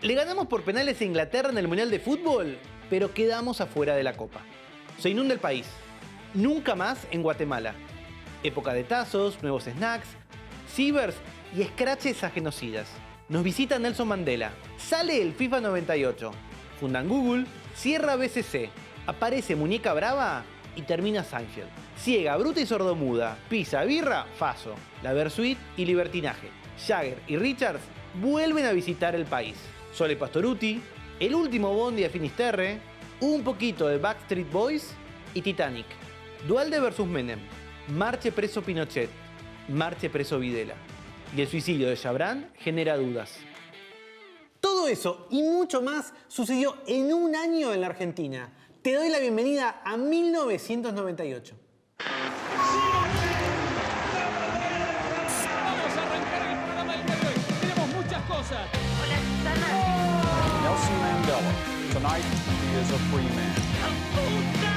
Le ganamos por penales a Inglaterra en el Mundial de Fútbol, pero quedamos afuera de la Copa. Se inunda el país. Nunca más en Guatemala. Época de tazos, nuevos snacks, cibers y scratches a genocidas. Nos visita Nelson Mandela. Sale el FIFA 98. Fundan Google, cierra BCC. Aparece Muñeca Brava y termina Seinfeld. Ciega, bruta y sordomuda. Pizza, birra, Faso. La Versuit y libertinaje. Jagger y Richards vuelven a visitar el país. Sole Pastoruti, el último Bondi de Finisterre, un poquito de Backstreet Boys y Titanic. Duhalde versus Menem. Marche preso Pinochet. Marche preso Videla. Y el suicidio de Chabrán genera dudas. Todo eso y mucho más sucedió en un año en la Argentina. Te doy la bienvenida a 1998. Vamos a arrancar el programa del día de hoy. Tenemos muchas cosas. Hola, Susana. Nelson Mandela. Tonight, he is a free man. ¡Puta!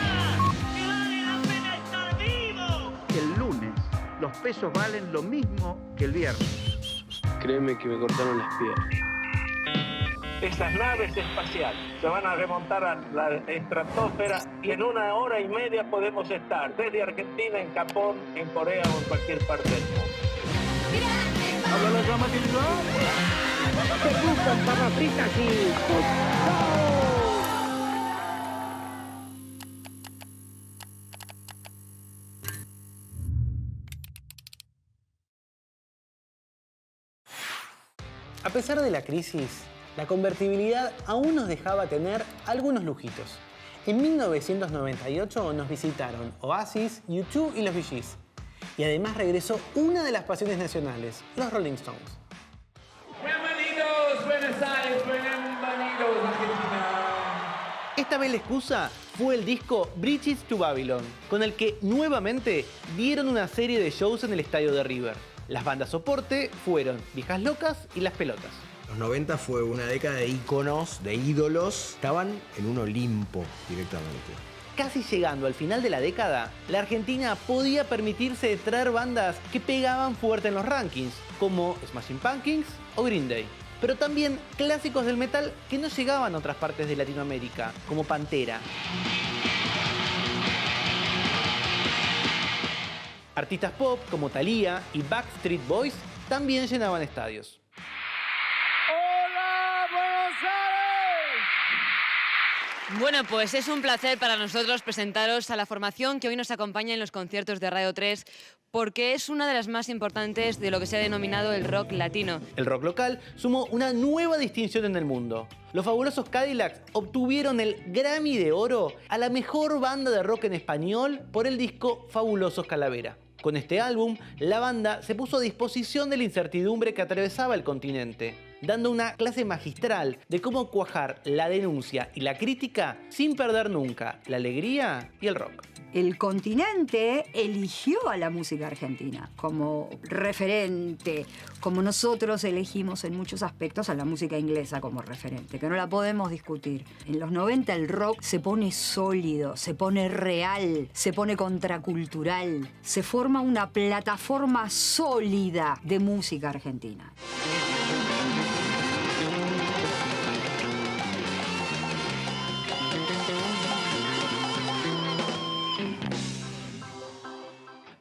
¡Que vale la pena estar vivo! El lunes los pesos valen lo mismo que el viernes. Créeme que me cortaron las piernas. Esas naves espaciales se van a remontar a la estratosfera y en 1 hora y media podemos estar desde Argentina, en Japón, en Corea o en cualquier parte del mundo. ¿Habla la llama que Te gustan papas fritas y... A pesar de la crisis, la convertibilidad aún nos dejaba tener algunos lujitos. En 1998 nos visitaron Oasis, U2 y los Bee Gees. Y además regresó una de las pasiones nacionales, los Rolling Stones. Bienvenidos, Buenos Aires, bienvenidos, Argentina. Esta vez la excusa fue el disco Bridges to Babylon, con el que nuevamente dieron una serie de shows en el estadio de River. Las bandas soporte fueron Viejas Locas y Las Pelotas. Los 90 fue una década de íconos, de ídolos. Estaban en un Olimpo directamente. Casi llegando al final de la década, la Argentina podía permitirse traer bandas que pegaban fuerte en los rankings, como Smashing Pumpkins o Green Day. Pero también clásicos del metal que no llegaban a otras partes de Latinoamérica, como Pantera. Artistas pop como Thalía y Backstreet Boys también llenaban estadios. Bueno, pues es un placer para nosotros presentaros a la formación que hoy nos acompaña en los conciertos de Radio 3, porque es una de las más importantes de lo que se ha denominado el rock latino. El rock local sumó una nueva distinción en el mundo. Los fabulosos Cadillacs obtuvieron el Grammy de Oro a la mejor banda de rock en español por el disco Fabulosos Calavera. Con este álbum, la banda se puso a disposición de la incertidumbre que atravesaba el continente, dando una clase magistral de cómo cuajar la denuncia y la crítica sin perder nunca la alegría y el rock. El continente eligió a la música argentina como referente, como nosotros elegimos en muchos aspectos a la música inglesa como referente, que no la podemos discutir. En los 90 el rock se pone sólido, se pone real, se pone contracultural, se forma una plataforma sólida de música argentina.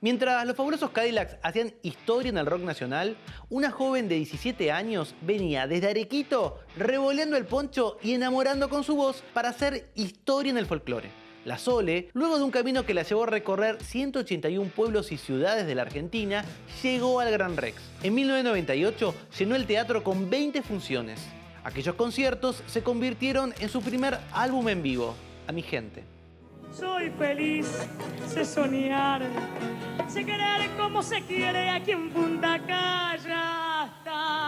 Mientras los fabulosos Cadillacs hacían historia en el rock nacional, una joven de 17 años venía desde Arequito revoleando el poncho y enamorando con su voz para hacer historia en el folclore. La Sole, luego de un camino que la llevó a recorrer 181 pueblos y ciudades de la Argentina, llegó al Gran Rex. En 1998 llenó el teatro con 20 funciones. Aquellos conciertos se convirtieron en su primer álbum en vivo, A mi gente. Soy feliz, sé soñar, sé querer como se quiere aquí en Punta Cana está.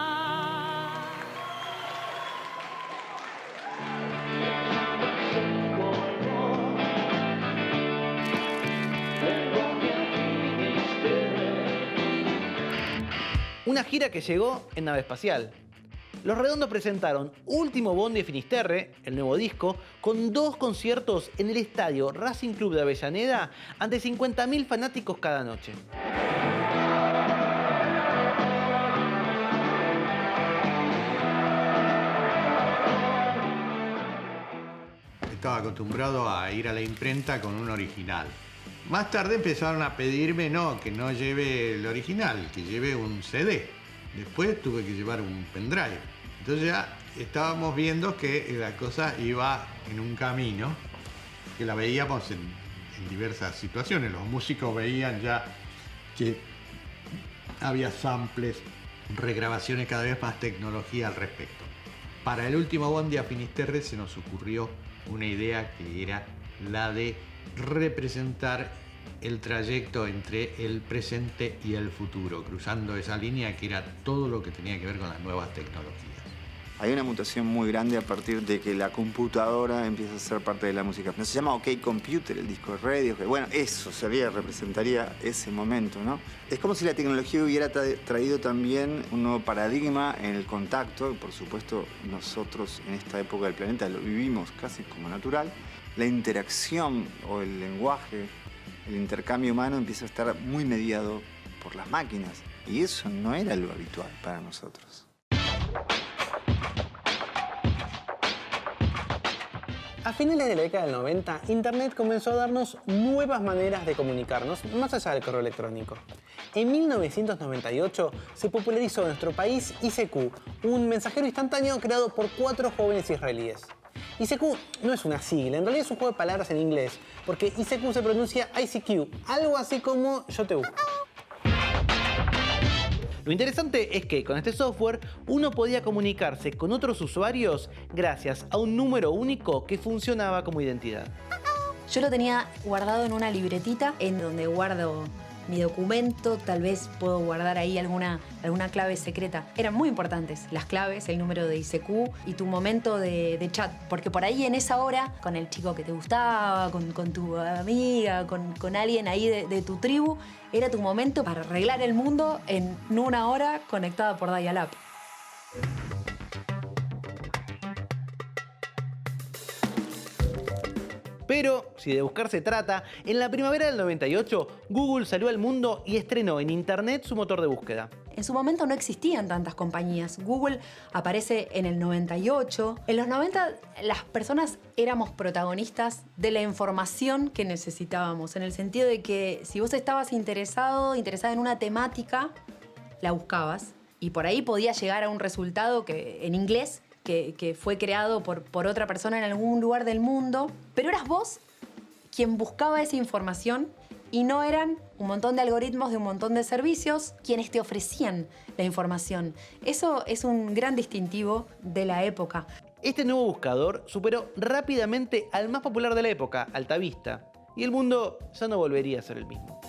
Una gira que llegó en nave espacial. Los Redondos presentaron Último Bondi de Finisterre, el nuevo disco, con 2 conciertos en el estadio Racing Club de Avellaneda ante 50.000 fanáticos cada noche. estaba acostumbrado a ir a la imprenta con un original. Más tarde empezaron a pedirme que no lleve el original, que lleve un CD. Después tuve que llevar un pendrive. Entonces ya estábamos viendo que la cosa iba en un camino, que la veíamos en diversas situaciones. Los músicos veían ya que había samples, regrabaciones, cada vez más tecnología al respecto. Para el último Bondi a Finisterre se nos ocurrió una idea que era la de representar el trayecto entre el presente y el futuro, cruzando esa línea que era todo lo que tenía que ver con las nuevas tecnologías. Hay una mutación muy grande a partir de que la computadora empieza a ser parte de la música. No se llama OK Computer, el disco de radio. Bueno, eso representaría ese momento, ¿no? Es como si la tecnología hubiera traído también un nuevo paradigma en el contacto. Por supuesto, nosotros en esta época del planeta lo vivimos casi como natural. La interacción o el lenguaje, el intercambio humano empieza a estar muy mediado por las máquinas. Y eso no era lo habitual para nosotros. A finales de la década del 90, Internet comenzó a darnos nuevas maneras de comunicarnos, más allá del correo electrónico. En 1998 se popularizó en nuestro país ICQ, un mensajero instantáneo creado por 4 jóvenes israelíes. ICQ no es una sigla, en realidad es un juego de palabras en inglés, porque ICQ se pronuncia ICQ, algo así como yo te busco. Lo interesante es que con este software uno podía comunicarse con otros usuarios gracias a un número único que funcionaba como identidad. Yo lo tenía guardado en una libretita en donde guardo mi documento, tal vez puedo guardar ahí alguna clave secreta. Eran muy importantes las claves, el número de ICQ y tu momento de chat, porque por ahí en esa hora, con el chico que te gustaba, con tu amiga, con alguien ahí de tu tribu, era tu momento para arreglar el mundo en una hora conectada por dial-up. Pero, si de buscar se trata, en la primavera del 98, Google salió al mundo y estrenó en Internet su motor de búsqueda. En su momento no existían tantas compañías. Google aparece en el 98. En los 90 las personas éramos protagonistas de la información que necesitábamos, en el sentido de que si vos estabas interesada en una temática, la buscabas y por ahí podías llegar a un resultado que en inglés que fue creado por otra persona en algún lugar del mundo, pero eras vos quien buscaba esa información y no eran un montón de algoritmos de un montón de servicios quienes te ofrecían la información. Eso es un gran distintivo de la época. Este nuevo buscador superó rápidamente al más popular de la época, Altavista, y el mundo ya no volvería a ser el mismo.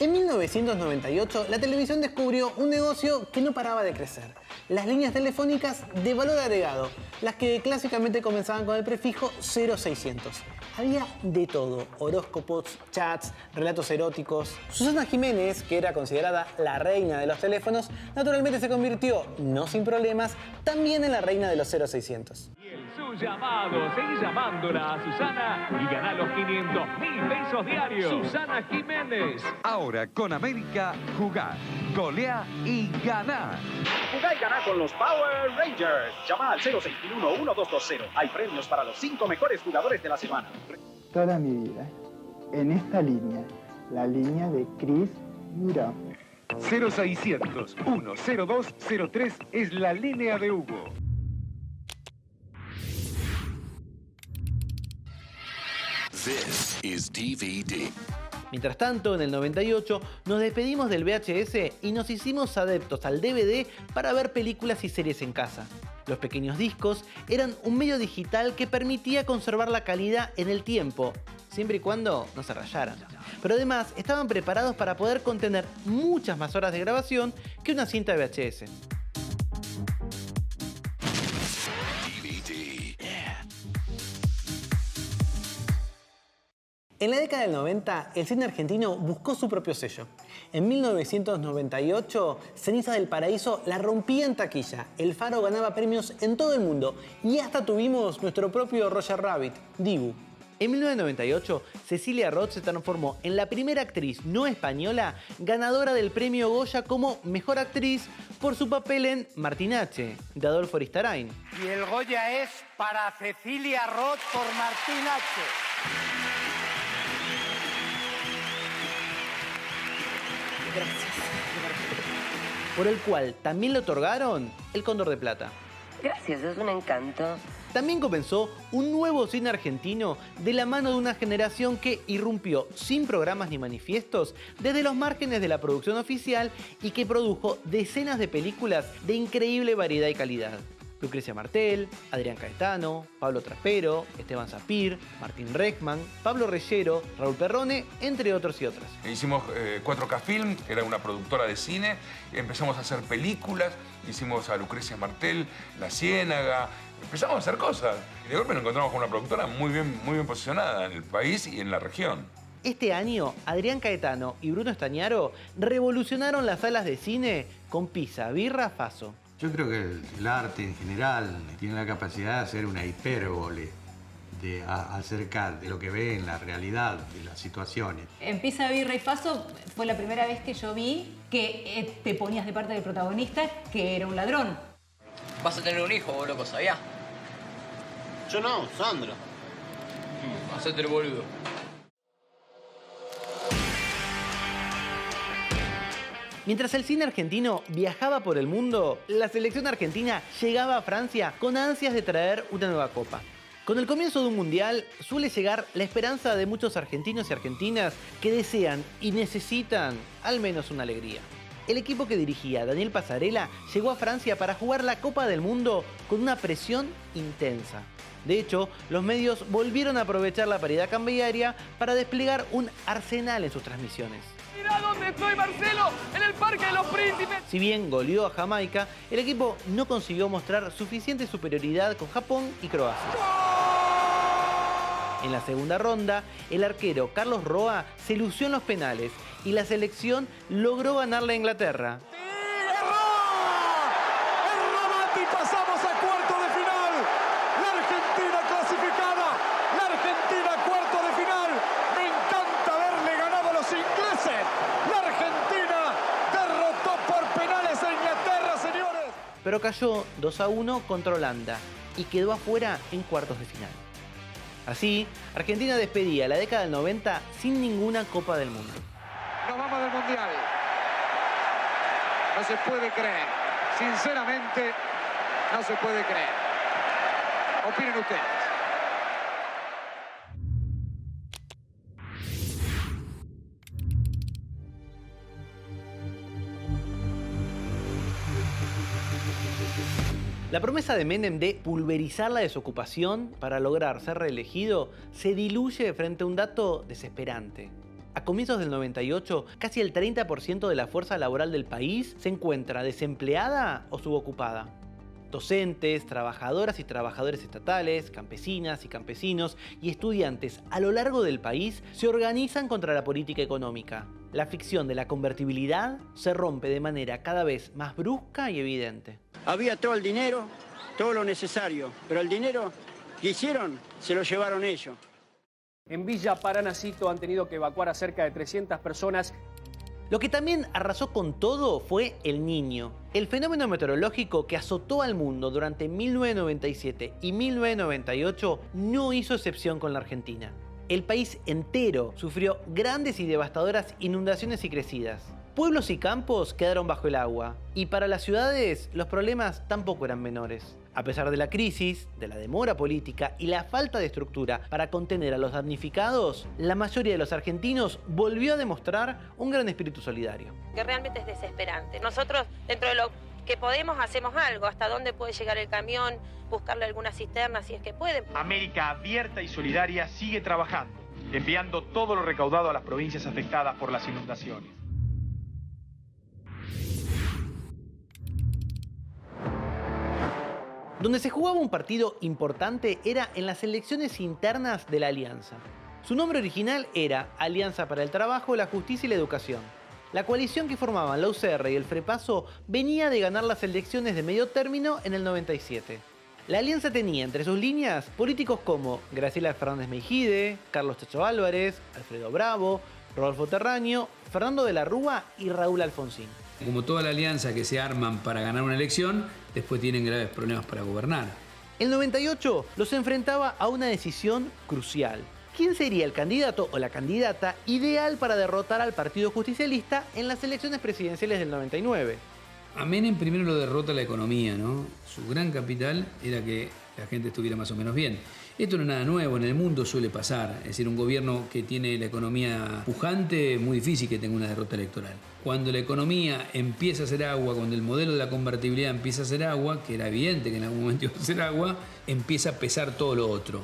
En 1998, la televisión descubrió un negocio que no paraba de crecer. Las líneas telefónicas de valor agregado, las que clásicamente comenzaban con el prefijo 0600. Había de todo, horóscopos, chats, relatos eróticos. Susana Jiménez, que era considerada la reina de los teléfonos, naturalmente se convirtió, no sin problemas, también en la reina de los 0600. Su llamado, seguí llamándola a Susana y ganá los 500.000 pesos diarios. Susana Jiménez. Ahora con América, jugar, golea y ganar. Jugá y ganá con los Power Rangers. Llama al 061-1220. Hay premios para los 5 mejores jugadores de la semana. Toda mi vida, en esta línea, la línea de Chris Miró. 0600-10203 es la línea de Hugo. This is DVD. Mientras tanto, en el 98, nos despedimos del VHS y nos hicimos adeptos al DVD para ver películas y series en casa. Los pequeños discos eran un medio digital que permitía conservar la calidad en el tiempo, siempre y cuando no se rayaran. Pero además estaban preparados para poder contener muchas más horas de grabación que una cinta de VHS. En la década del 90, el cine argentino buscó su propio sello. En 1998, Cenizas del Paraíso la rompía en taquilla. El Faro ganaba premios en todo el mundo y hasta tuvimos nuestro propio Roger Rabbit, Dibu. En 1998, Cecilia Roth se transformó en la primera actriz no española ganadora del premio Goya como Mejor Actriz por su papel en Martinache, de Adolfo Aristarain. Y el Goya es para Cecilia Roth por Martinache. Gracias. Por el cual también le otorgaron el Cóndor de Plata. Gracias, es un encanto. También comenzó un nuevo cine argentino de la mano de una generación que irrumpió sin programas ni manifiestos desde los márgenes de la producción oficial y que produjo decenas de películas de increíble variedad y calidad. Lucrecia Martel, Adrián Caetano, Pablo Traspero, Esteban Sapir, Martín Reckman, Pablo Reyero, Raúl Perrone, entre otros y otras. Hicimos 4K Film, que era una productora de cine, empezamos a hacer películas, hicimos a Lucrecia Martel, La Ciénaga, empezamos a hacer cosas. Y de golpe nos encontramos con una productora muy bien posicionada en el país y en la región. Este año, Adrián Caetano y Bruno Estañaro revolucionaron las salas de cine con pizza, birra, faso. Yo creo que el arte en general tiene la capacidad de hacer una hipérbole acerca de lo que ve en la realidad de las situaciones. En Pizza, Birra y Faso fue la primera vez que yo vi que te ponías de parte del protagonista que era un ladrón. Vas a tener un hijo, vos loco, ¿sabías? Yo no, Sandra. Hacete el boludo. Mientras el cine argentino viajaba por el mundo, la selección argentina llegaba a Francia con ansias de traer una nueva copa. Con el comienzo de un mundial suele llegar la esperanza de muchos argentinos y argentinas que desean y necesitan al menos una alegría. El equipo que dirigía Daniel Pasarela llegó a Francia para jugar la Copa del Mundo con una presión intensa. De hecho, los medios volvieron a aprovechar la paridad cambiaria para desplegar un arsenal en sus transmisiones. ¡Mirá dónde estoy, Marcelo! ¡En el Parque de los Príncipes! Si bien goleó a Jamaica, el equipo no consiguió mostrar suficiente superioridad con Japón y Croacia. En la segunda ronda, el arquero Carlos Roa se lució en los penales y la selección logró ganarle a Inglaterra. ¡Pasamos a cuarto de final! ¡La Argentina clasificada! ¡La Argentina a cuarto de final! ¡Me encanta haberle ganado a los ingleses! ¡La Argentina derrotó por penales a Inglaterra, señores! Pero cayó 2-1 contra Holanda y quedó afuera en cuartos de final. Así, Argentina despedía la década del 90 sin ninguna Copa del Mundo. Nos vamos del Mundial. No se puede creer. Sinceramente, no se puede creer. Opinen ustedes. La promesa de Menem de pulverizar la desocupación para lograr ser reelegido se diluye frente a un dato desesperante. A comienzos del 98, casi el 30% de la fuerza laboral del país se encuentra desempleada o subocupada. Docentes, trabajadoras y trabajadores estatales, campesinas y campesinos y estudiantes a lo largo del país se organizan contra la política económica. La ficción de la convertibilidad se rompe de manera cada vez más brusca y evidente. Había todo el dinero, todo lo necesario, pero el dinero que hicieron se lo llevaron ellos. En Villa Paranacito han tenido que evacuar a cerca de 300 personas. Lo que también arrasó con todo fue el Niño, el fenómeno meteorológico que azotó al mundo durante 1997 y 1998 no hizo excepción con la Argentina. El país entero sufrió grandes y devastadoras inundaciones y crecidas. Pueblos y campos quedaron bajo el agua, y para las ciudades los problemas tampoco eran menores. A pesar de la crisis, de la demora política y la falta de estructura para contener a los damnificados, la mayoría de los argentinos volvió a demostrar un gran espíritu solidario. Que realmente es desesperante. Nosotros, dentro de lo que podemos, hacemos algo. Hasta dónde puede llegar el camión, buscarle alguna cisterna si es que puede. América Abierta y Solidaria sigue trabajando, enviando todo lo recaudado a las provincias afectadas por las inundaciones. Donde se jugaba un partido importante era en las elecciones internas de la Alianza. Su nombre original era Alianza para el Trabajo, la Justicia y la Educación. La coalición que formaban la UCR y el FREPASO venía de ganar las elecciones de medio término en el 97. La alianza tenía entre sus líneas políticos como Graciela Fernández Meijide, Carlos Chacho Álvarez, Alfredo Bravo, Rodolfo Terraño, Fernando de la Rúa y Raúl Alfonsín. Como toda la alianza que se arman para ganar una elección, después tienen graves problemas para gobernar. El 98 los enfrentaba a una decisión crucial. ¿Quién sería el candidato o la candidata ideal para derrotar al Partido Justicialista en las elecciones presidenciales del 99? A Menem primero lo derrota la economía, ¿no? Su gran capital era que la gente estuviera más o menos bien. Esto no es nada nuevo, en el mundo suele pasar. Es decir, un gobierno que tiene la economía pujante, es muy difícil que tenga una derrota electoral. Cuando la economía empieza a hacer agua, cuando el modelo de la convertibilidad empieza a hacer agua, que era evidente que en algún momento iba a hacer agua, empieza a pesar todo lo otro.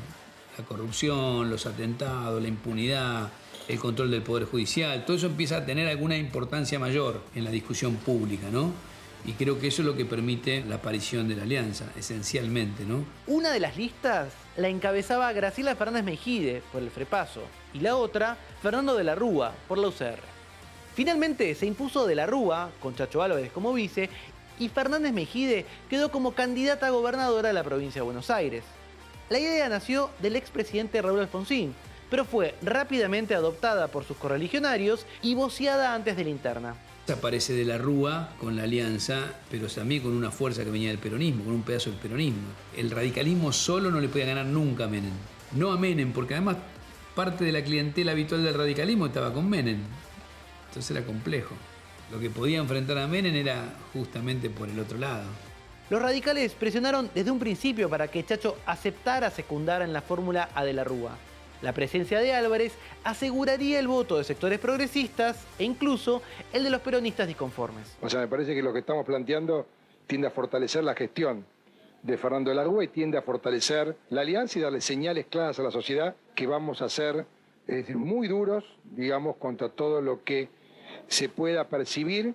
La corrupción, los atentados, la impunidad, el control del Poder Judicial, todo eso empieza a tener alguna importancia mayor en la discusión pública, ¿no? Y creo que eso es lo que permite la aparición de la alianza, esencialmente, ¿no? Una de las listas la encabezaba Graciela Fernández Meijide, por el FREPASO, y la otra, Fernando de la Rúa, por la UCR. Finalmente se impuso de la Rúa, con Chacho Álvarez como vice, y Fernández Meijide quedó como candidata a gobernadora de la provincia de Buenos Aires. La idea nació del expresidente Raúl Alfonsín, pero fue rápidamente adoptada por sus correligionarios y voceada antes de la interna. Aparece de la Rúa con la alianza, pero también con una fuerza que venía del peronismo, con un pedazo del peronismo. El radicalismo solo no le podía ganar nunca a Menem. No a Menem, porque además parte de la clientela habitual del radicalismo estaba con Menem. Entonces era complejo. Lo que podía enfrentar a Menem era justamente por el otro lado. Los radicales presionaron desde un principio para que Chacho aceptara secundar en la fórmula a de la Rúa. La presencia de Álvarez aseguraría el voto de sectores progresistas e incluso el de los peronistas disconformes. O sea, me parece que lo que estamos planteando tiende a fortalecer la gestión de Fernando de la Rúa y tiende a fortalecer la alianza y darle señales claras a la sociedad que vamos a ser, es decir, muy duros, digamos, contra todo lo que se pueda percibir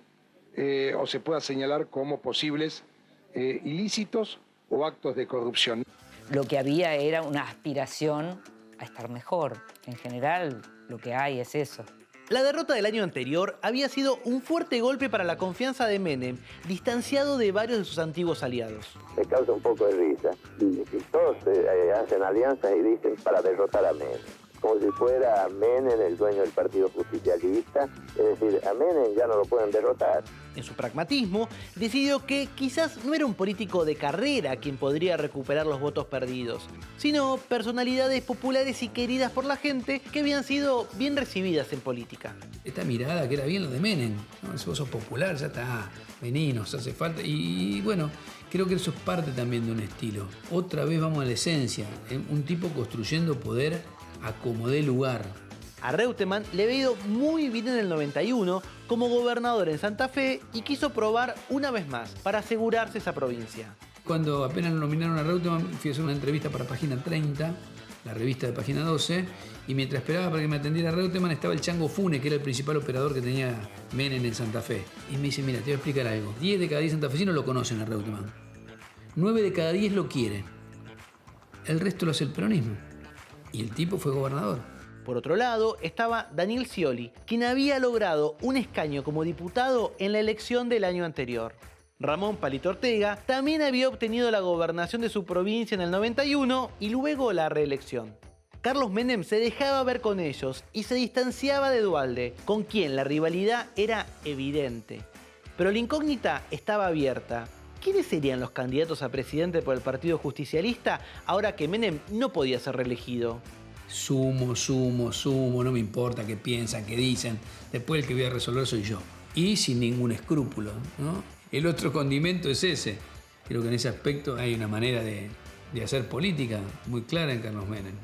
o se pueda señalar como posibles ilícitos o actos de corrupción. Lo que había era una aspiración a estar mejor. En general, lo que hay es eso. La derrota del año anterior había sido un fuerte golpe para la confianza de Menem, distanciado de varios de sus antiguos aliados. Me causa un poco de risa. Y todos hacen alianzas y dicen para derrotar a Menem. Como si fuera Menem el dueño del Partido Justicialista. Es decir, a Menem ya no lo pueden derrotar. En su pragmatismo, decidió que quizás no era un político de carrera quien podría recuperar los votos perdidos, sino personalidades populares y queridas por la gente que habían sido bien recibidas en política. Esta mirada que era bien lo de Menem, ¿no? Si vos sos popular, ya está, vení, nos hace falta. Y bueno, creo que eso es parte también de un estilo. Otra vez vamos a la esencia, un tipo construyendo poder a como dé lugar. A Reutemann le había ido muy bien en el 91 como gobernador en Santa Fe y quiso probar una vez más para asegurarse esa provincia. Cuando apenas nominaron a Reutemann, fui a hacer una entrevista para Página 30, la revista de Página 12, y mientras esperaba para que me atendiera Reutemann estaba el Chango Fune, que era el principal operador que tenía Menem en Santa Fe. Y me dice, mira, te voy a explicar algo. 10 de cada 10 santafesinos lo conocen a Reutemann. 9 de cada 10 lo quieren. El resto lo hace el peronismo. Y el tipo fue gobernador. Por otro lado, estaba Daniel Scioli, quien había logrado un escaño como diputado en la elección del año anterior. Ramón Palito Ortega también había obtenido la gobernación de su provincia en el 91 y luego la reelección. Carlos Menem se dejaba ver con ellos y se distanciaba de Duhalde, con quien la rivalidad era evidente. Pero la incógnita estaba abierta. ¿Quiénes serían los candidatos a presidente por el Partido Justicialista ahora que Menem no podía ser reelegido? Sumo, no me importa qué piensan, qué dicen. Después el que voy a resolver soy yo. Y sin ningún escrúpulo, ¿no? El otro condimento es ese. Creo que en ese aspecto hay una manera de hacer política muy clara en Carlos Menem.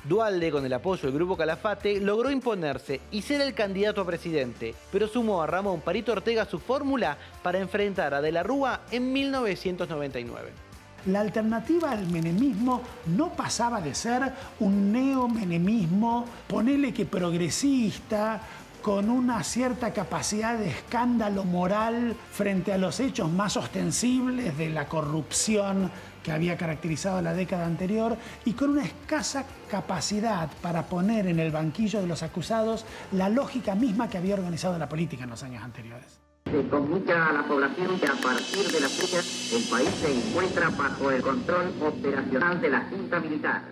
Duhalde, con el apoyo del Grupo Calafate, logró imponerse y ser el candidato a presidente, pero sumó a Ramón Palito Ortega a su fórmula para enfrentar a De la Rúa en 1999. La alternativa al menemismo no pasaba de ser un neomenemismo, ponele que progresista, con una cierta capacidad de escándalo moral frente a los hechos más ostensibles de la corrupción que había caracterizado la década anterior y con una escasa capacidad para poner en el banquillo de los acusados la lógica misma que había organizado la política en los años anteriores. Se comunica a la población que a partir de la fecha el país se encuentra bajo el control operacional de la Junta Militar.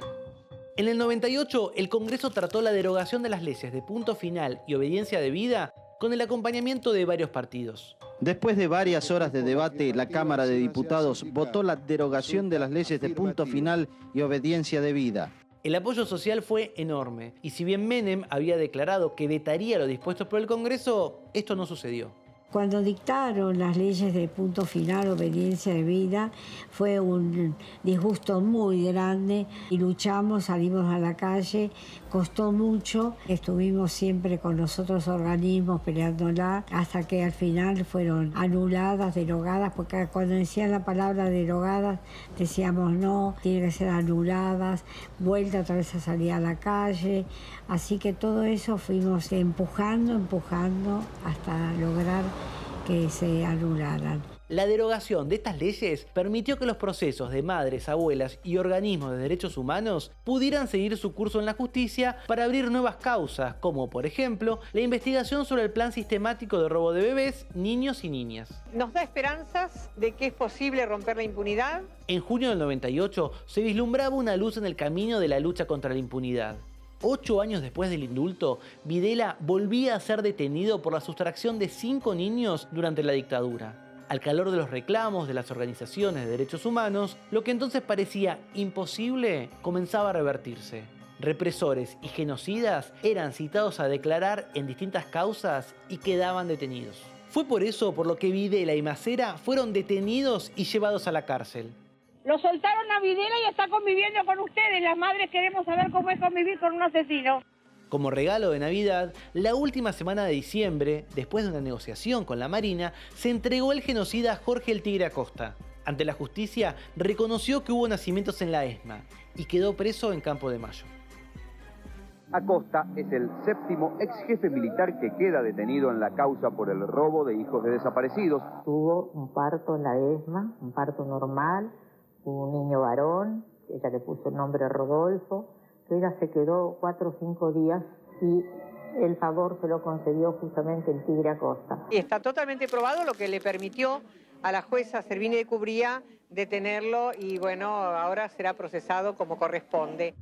En el 98, el Congreso trató la derogación de las leyes de punto final y obediencia debida con el acompañamiento de varios partidos. Después de varias horas de debate, la Cámara de Diputados votó la derogación de las leyes de punto final y obediencia debida. El apoyo social fue enorme, y si bien Menem había declarado que vetaría lo dispuesto por el Congreso, esto no sucedió. Cuando dictaron las leyes de punto final, obediencia debida, fue un disgusto muy grande y luchamos, salimos a la calle, costó mucho, estuvimos siempre con los otros organismos peleándola hasta que al final fueron anuladas, derogadas, porque cuando decían la palabra derogadas decíamos no, tiene que ser anuladas, vuelta otra vez a salir a la calle, así que todo eso fuimos empujando hasta lograr que se anularan. La derogación de estas leyes permitió que los procesos de madres, abuelas y organismos de derechos humanos pudieran seguir su curso en la justicia para abrir nuevas causas, como por ejemplo la investigación sobre el plan sistemático de robo de bebés, niños y niñas. Nos da esperanzas de que es posible romper la impunidad. En junio del 98 se vislumbraba una luz en el camino de la lucha contra la impunidad. 8 años después del indulto, Videla volvía a ser detenido por la sustracción de 5 niños durante la dictadura. Al calor de los reclamos de las organizaciones de derechos humanos, lo que entonces parecía imposible comenzaba a revertirse. Represores y genocidas eran citados a declarar en distintas causas y quedaban detenidos. Fue por eso por lo que Videla y Macera fueron detenidos y llevados a la cárcel. Lo soltaron a Videla y está conviviendo con ustedes. Las madres queremos saber cómo es convivir con un asesino. Como regalo de Navidad, la última semana de diciembre, después de una negociación con la Marina, se entregó el genocida Jorge el Tigre Acosta. Ante la justicia, reconoció que hubo nacimientos en la ESMA y quedó preso en Campo de Mayo. Acosta es el 7º ex jefe militar que queda detenido en la causa por el robo de hijos de desaparecidos. Tuvo un parto en la ESMA, un parto normal, un niño varón, ella le puso el nombre Rodolfo, que ella se quedó 4 o 5 días y el favor se lo concedió justamente el Tigre Acosta. Y está totalmente probado, lo que le permitió a la jueza Servini de Cubría detenerlo y bueno, ahora será procesado como corresponde.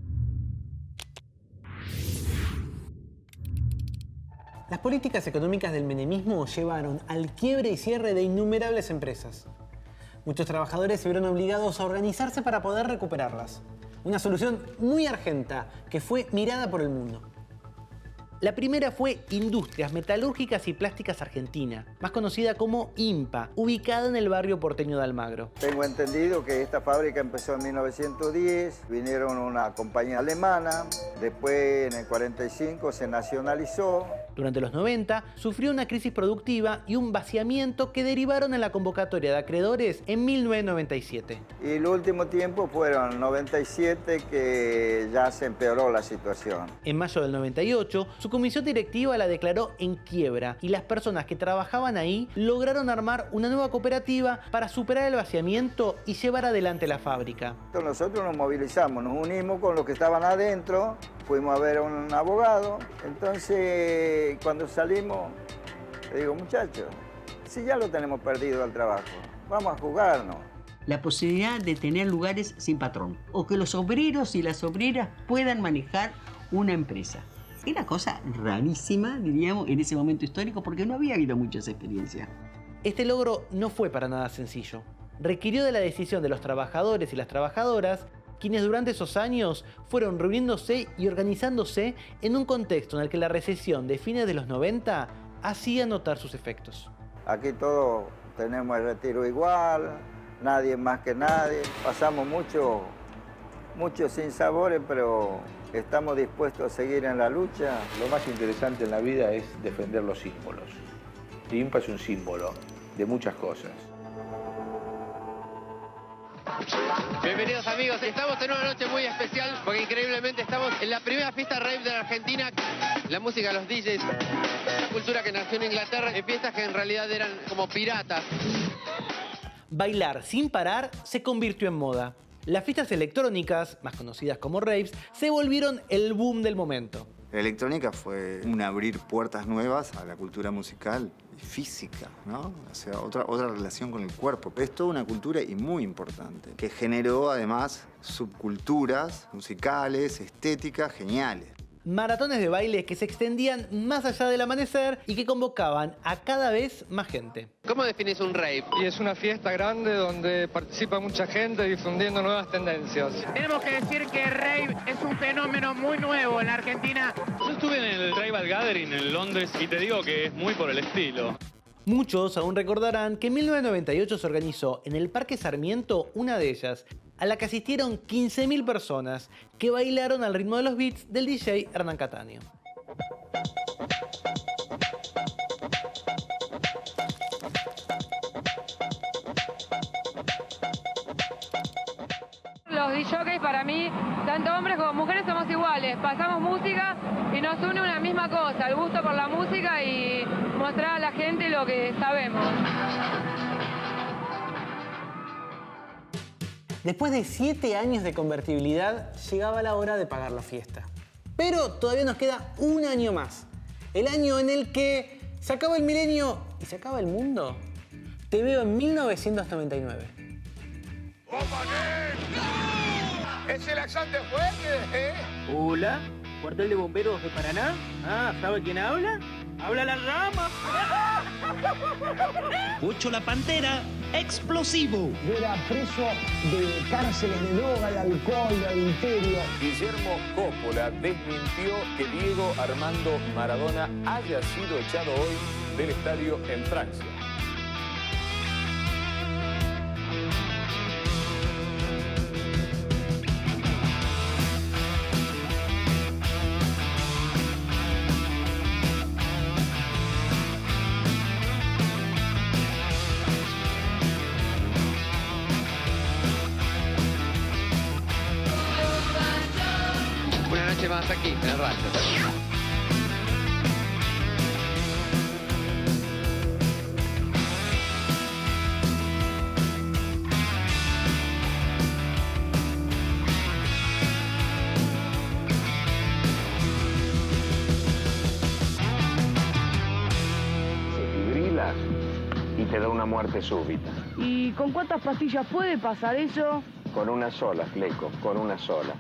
Las políticas económicas del menemismo llevaron al quiebre y cierre de innumerables empresas. Muchos trabajadores se vieron obligados a organizarse para poder recuperarlas. Una solución muy argenta que fue mirada por el mundo. La primera fue Industrias Metalúrgicas y Plásticas Argentina, más conocida como IMPA, ubicada en el barrio porteño de Almagro. Tengo entendido que esta fábrica empezó en 1910, vinieron una compañía alemana, después en el 45 se nacionalizó. Durante los 90 sufrió una crisis productiva y un vaciamiento que derivaron en la convocatoria de acreedores en 1997. Y el último tiempo fueron 97 que ya se empeoró la situación. En mayo del 98, su comisión directiva la declaró en quiebra y las personas que trabajaban ahí lograron armar una nueva cooperativa para superar el vaciamiento y llevar adelante la fábrica. Nosotros nos movilizamos, nos unimos con los que estaban adentro, fuimos a ver a un abogado, entonces cuando salimos le digo, muchachos, si ya lo tenemos perdido al trabajo, vamos a jugarnos. La posibilidad de tener lugares sin patrón o que los obreros y las obreras puedan manejar una empresa. Era cosa rarísima, diríamos, en ese momento histórico porque no había habido muchas experiencias. Este logro no fue para nada sencillo. Requirió de la decisión de los trabajadores y las trabajadoras, quienes durante esos años fueron reuniéndose y organizándose en un contexto en el que la recesión de fines de los 90 hacía notar sus efectos. Aquí todos tenemos el retiro igual, nadie más que nadie. Pasamos mucho sinsabores, pero estamos dispuestos a seguir en la lucha. Lo más interesante en la vida es defender los símbolos. IMPA es un símbolo de muchas cosas. Bienvenidos amigos, estamos en una noche muy especial porque increíblemente estamos en la primera fiesta rave de la Argentina. La música, los DJs, la cultura que nació en Inglaterra, en fiestas que en realidad eran como piratas. Bailar sin parar se convirtió en moda. Las fiestas electrónicas, más conocidas como raves, se volvieron el boom del momento. La electrónica fue un abrir puertas nuevas a la cultura musical y física, ¿no? O sea, otra relación con el cuerpo. Es toda una cultura y muy importante, que generó además subculturas musicales, estéticas geniales. Maratones de baile que se extendían más allá del amanecer y que convocaban a cada vez más gente. ¿Cómo definís un rave? Y es una fiesta grande donde participa mucha gente difundiendo nuevas tendencias. Tenemos que decir que rave es un fenómeno muy nuevo en la Argentina. Yo estuve en el Tribal Gathering en Londres y te digo que es muy por el estilo. Muchos aún recordarán que en 1998 se organizó en el Parque Sarmiento una de ellas, a la que asistieron 15.000 personas que bailaron al ritmo de los beats del DJ Hernán Cataño. Los DJs para mí, tanto hombres como mujeres, somos iguales. Pasamos música y nos une una misma cosa, el gusto por la música y mostrar a la gente lo que sabemos. Después de 7 años de convertibilidad, llegaba la hora de pagar la fiesta. Pero todavía nos queda un año más. El año en el que se acaba el milenio y se acaba el mundo. Te veo en 1999. ¡Es el laxante fuerte! Hola, cuartel de bomberos de Paraná. Ah, ¿sabe quién habla? ¡Habla la rama! Ocho la Pantera, explosivo. Yo era preso de cárceles de droga, de alcohol, de adulterio. Guillermo Coppola desmintió que Diego Armando Maradona haya sido echado hoy del estadio en Francia. Más aquí, en el rancho. Se fibrilas y te da una muerte súbita. ¿Y con cuántas pastillas puede pasar eso? Con una sola, Fleco, con una sola.